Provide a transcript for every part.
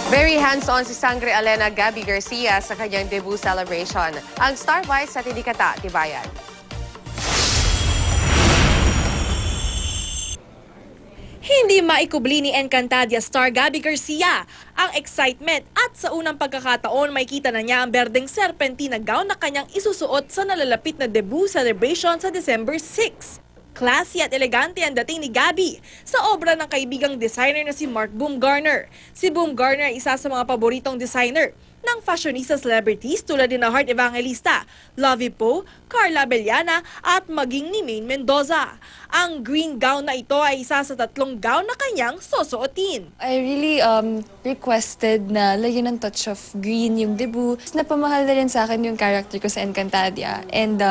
Very hands-on si Sangre Alena Gabby Garcia sa kanyang debut celebration. Ang Star Bites sa Tinikata, Tibayan. Hindi maikubli ni Encantadia star Gabby Garcia ang excitement at sa unang pagkakataon makikita na niya ang berdeng serpentina gown na kanyang isusuot sa nalalapit na debut celebration sa December 6. Classy at elegante ang dating ni Gabby sa obra ng kaibigang designer na si Mark Baumgartner. Si Baumgartner ay isa sa mga paboritong designer ng fashionista celebrities tulad ni na Heart Evangelista, Lovie Poe, Carla Bellana at maging ni Maine Mendoza. Ang green gown na ito ay isa sa 3 gown na kanyang susuotin. I really requested na lagyan ng touch of green yung debut. Napamahal na rin sa akin yung character ko sa Encantadia. And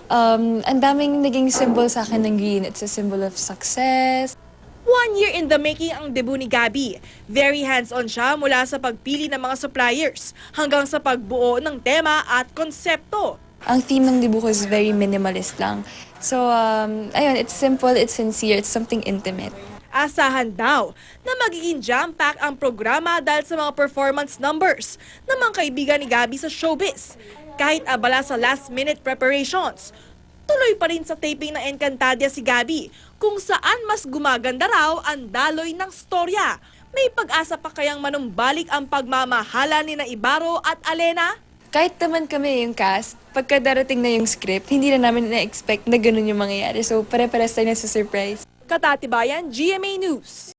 ang daming naging symbol sa akin ng green. It's a symbol of success. 1 year in the making ang debut ni Gabby. Very hands-on siya mula sa pagpili ng mga suppliers hanggang sa pagbuo ng tema at konsepto. Ang theme ng debut ko is very minimalist lang. So, ayun, it's simple, it's sincere, it's something intimate. Asahan daw na magiging jam-pack ang programa dahil sa mga performance numbers ng mga kaibigan ni Gabby sa showbiz. Kahit abala sa last-minute preparations, tuloy pa rin sa taping ng Encantadia si Gabby kung saan mas gumaganda raw ang daloy ng storya. May pag-asa pa kayang manumbalik ang pagmamahala ni na Ibarro at Alena? Kahit naman kami yung cast, pagka darating na yung script, hindi na namin na-expect na ganun yung mangyayari. So, pare-pares tayo na sa surprise. Katatibayan, GMA News.